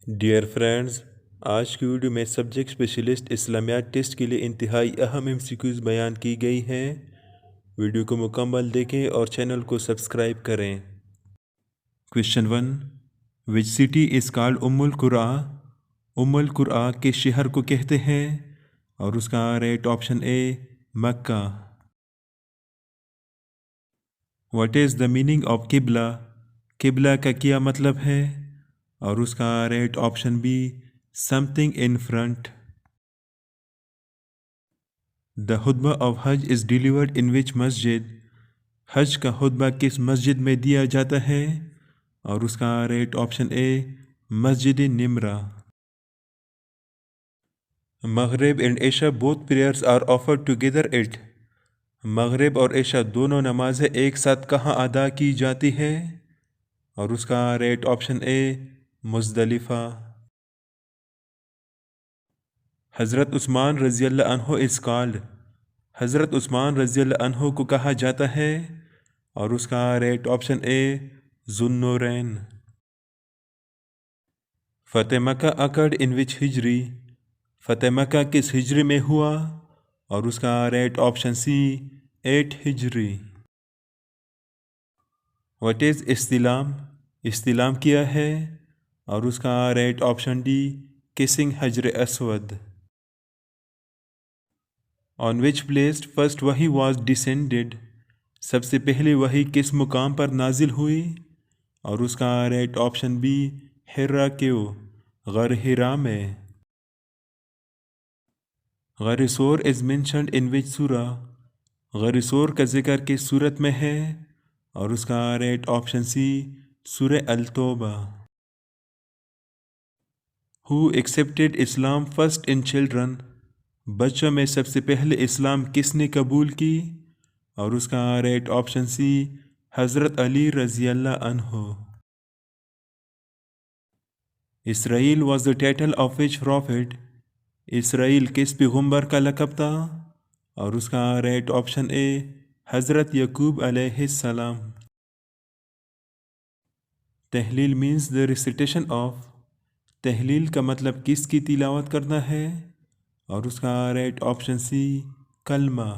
Dear friends, آج کی video میں سبجیکٹ اسپیشلسٹ اسلامیات ٹیسٹ کے لیے انتہائی اہم MCQs بیان کی گئی ہیں۔ ویڈیو کو مکمل دیکھیں اور چینل کو سبسکرائب کریں۔ Question 1. Which city is called القرآ؟ القرآ کے شہر کو کہتے ہیں اور اس کا right option a Mecca. What is the meaning of قبلہ؟ قبلہ کا کیا مطلب ہے اور اس کا right option be something in front۔ The خطبہ of Hajj is delivered in which مسجد؟ حج کا خطبہ کس مسجد میں دیا جاتا ہے اور اس کا رائٹ آپشن اے مسجد نمرہ۔ مغرب and عشاء both prayers are offered together at؟ مغرب اور عشاء دونوں نمازیں ایک ساتھ کہاں ادا کی جاتی ہے اور اس کا رائٹ آپشن اے مزدلفہ۔ حضرت عثمان رضی اللہ عنہ is called؟ حضرت عثمان رضی اللہ عنہ کو کہا جاتا ہے اور اس کا رائٹ آپشن اے ذو النورین۔ فتح مکہ occurred in which ہجری؟ فتح مکہ کس ہجری میں ہوا اور اس کا رائٹ آپشن سی 8 ہجری۔ What is استلام؟ استلام کیا ہے اور اس کا رائٹ آپشن ڈی kissing حجر اسود۔ On which place first وحی was descended؟ سب سے پہلے وحی کس مقام پر نازل ہوئی اور اس کا رائٹ آپشن بی حرا کیو، غار حرا میں۔ غار ثور is mentioned in which سورہ؟ غار ثور کا ذکر کس سورت میں ہے اور اس کا رائٹ آپشن سی سورہ التوبہ۔ Who accepted Islam first in children؟ بچوں میں سب سے پہلے اسلام کس نے قبول کی اور اس کا رائٹ آپشن سی حضرت علی رضی اللہ عنہ۔ اسرائیل was the title of which prophet؟ اسرائیل کس پیغمبر کا لقب تھا اور اس کا رائٹ آپشن اے حضرت یعقوب علیہ السلام۔ تحلیل means the recitation of؟ تحلیل کا مطلب کس کی تلاوت کرنا ہے اور اس کا رائٹ آپشن سی کلمہ۔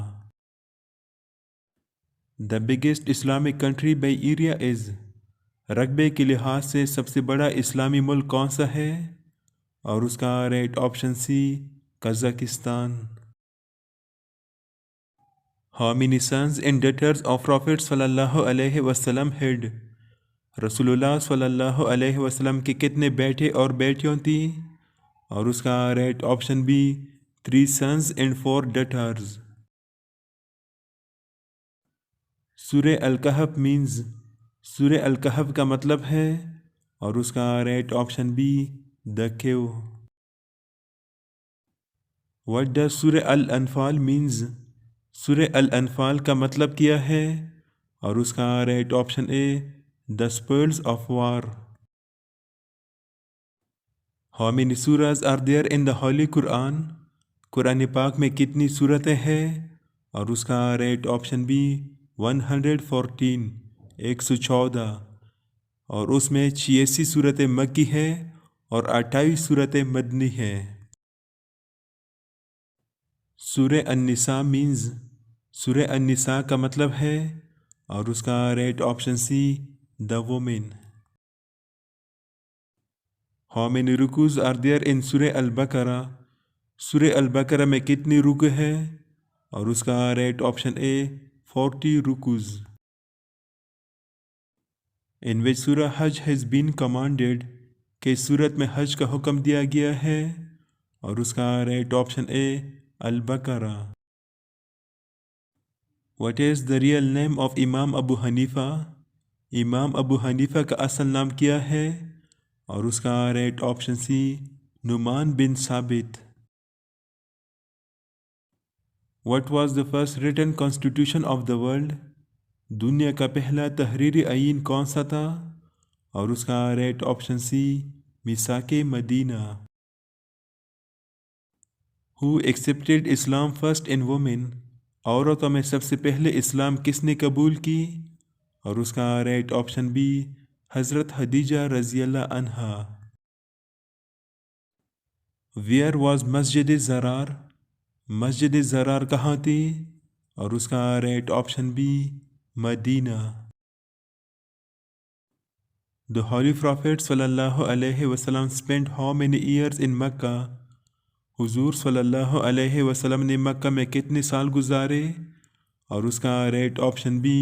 The biggest Islamic country by area is؟ رقبے کے لحاظ سے سب سے بڑا اسلامی ملک کون سا ہے اور اس کا right option c Kazakhstan. How many sons and daughters of Prophet صلی اللہ علیہ وسلم had؟ رسول اللہ صلی اللہ علیہ وسلم کے کتنے بیٹے اور بیٹیوں تھیں اور اس کا right option be 3 sons and 4 daughters۔ سورہ الکہف means؟ سورہ الکہف کا مطلب ہے اور اس کا right option be the cave۔ What does سورہ الانفال means؟ سورہ الانفال کا مطلب کیا ہے اور اس کا right option a the spoils of war۔ How many surahs are there in the Holy Quran؟ قرآن پاک میں کتنی سورتیں ہیں اور اس کا رائٹ آپشن بی 114 114 اور اس میں 86 سورتیں مکی ہیں اور 28 سورتیں مدنی ہیں۔ سورہ النساء means؟ سورہ النساء کا مطلب ہے اور اس کا right option c the women۔ How many رکوز are there in سورہ البقرہ؟ سورہ البقرہ میں کتنی رکوع ہے اور اس کا right option a 40 رکوز۔ In which سورہ حج has been commanded؟ کس صورت میں حج کا حکم دیا گیا ہے اور اس کا right option a Al-Baqarah. What is the real name of امام ابو حنیفہ؟ امام ابو حنیفہ کا اصل نام کیا ہے اور اس کا رائٹ آپشن سی نعمان بن ثابت۔ What was the first written constitution of the world؟ دنیا کا پہلا تحریری آئین کون سا تھا اور اس کا رائٹ آپشن سی میثاق مدینہ۔ Who accepted Islam first in women؟ عورتوں میں سب سے پہلے اسلام کس نے قبول کی اور اس کا رائٹ آپشن بی حضرت خدیجہ رضی اللہ عنہا۔ ویئر واز مسجد زرار؟ مسجد زرار کہاں تھی؟ اور اس کا right option b Medina. The Holy Prophet صلی اللہ علیہ وسلم spent how many years in مکہ؟ حضور صلی اللہ علیہ وسلم نے مکہ میں کتنے سال گزارے؟ اور اس کا رائٹ آپشن بی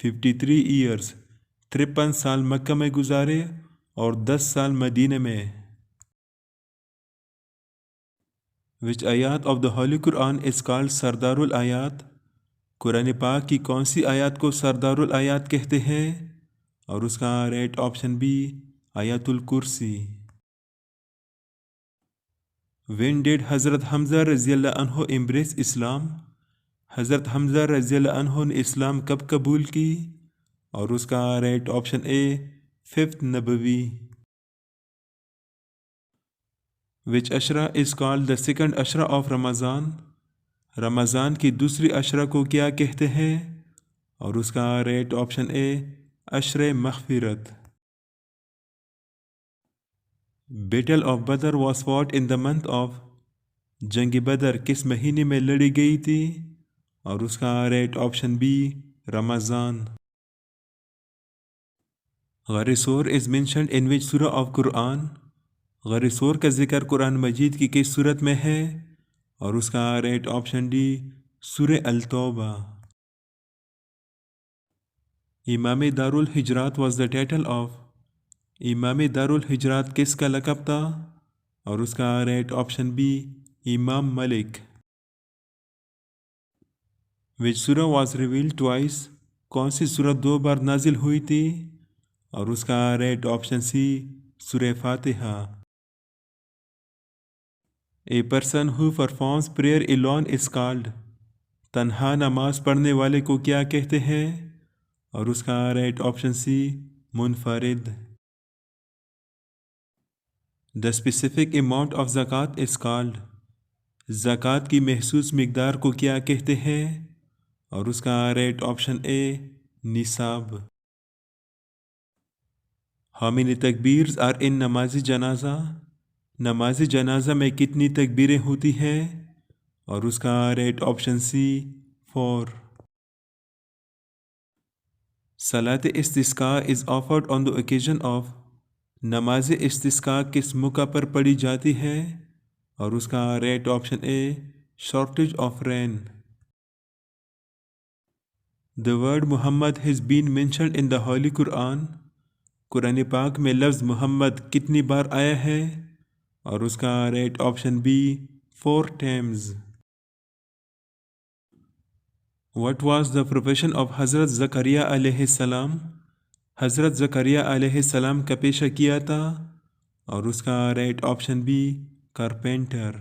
53 ایئرس، 53 سال مکہ میں گزارے اور 10 سال مدینہ میں۔ Which آیات of the Holy Quran is called سردار الآیات؟ قرآن پاک کی کون سی آیات کو سردار الآیات کہتے ہیں؟ اور اس کا رائٹ آپشن بی آیات الکرسی۔ When did حضرت حمزہ رضی اللہ عنہ embrace اسلام؟ حضرت حمزہ رضی اللہ عنہ نے اسلام کب قبول کی؟ اور اس کا رائٹ آپشن اے 5th نبوی۔ Which Ishrah is called the second Ishrah of رمضان؟ رمضان کی دوسری عشرہ کو کیا کہتے ہیں؟ اور اس کا رائٹ آپشن اے عشرہ مغفرت۔ Battle of Badr was fought in the month of؟ جنگ بدر کس مہینے میں لڑی گئی تھی؟ اور اس کا رائٹ آپشن بی رمضان۔ غار ثور is mentioned in which سورہ of قرآن؟ غار ثور کا ذکر قرآن مجید کی کس صورت میں ہے؟ اور اس کا رائٹ آپشن ڈی سورہ التوبہ۔ امام دار الحجرات واز دا ٹائٹل آف؟ امام دار الحجرات کس کا لقب تھا؟ اور اس کا رائٹ آپشن بی امام ملک۔ وچ سورہ واز ریویلڈ ٹوائس؟ کون سی سورت 2 بار نازل ہوئی تھی؟ اور اس کا رائٹ آپشن سی سورہ فاتحہ۔ A person who performs prayer alone is called؟ تنہا نماز پڑھنے والے کو کیا کہتے ہیں؟ اور اس کا رائٹ آپشن سی منفرد۔ The specific amount of زکوٰۃ is called؟ زکوٰۃ کی محسوس مقدار کو کیا کہتے ہیں؟ اور اس کا رائٹ آپشن اے نصاب۔ How many تکبیرز are in نماز جنازہ؟ نماز جنازہ میں کتنی تکبیریں ہوتی ہیں؟ اور اس کا رائٹ آپشن سی 4۔ صلاۃ استسقاء is offered on the occasion of؟ نماز استسقاء کس موقع پر پڑھی جاتی ہے؟ اور اس کا right option a shortage of rain. The word Muhammad has been mentioned in the Holy Quran؟ قرآن پاک میں لفظ محمد کتنی بار آیا ہے؟ اور اس کا right option be 4 times۔ What was the profession of حضرت زکریا علیہ السلام؟ حضرت زکریا علیہ السلام کا پیشہ کیا تھا؟ اور اس کا رائٹ آپشن بی کارپینٹر۔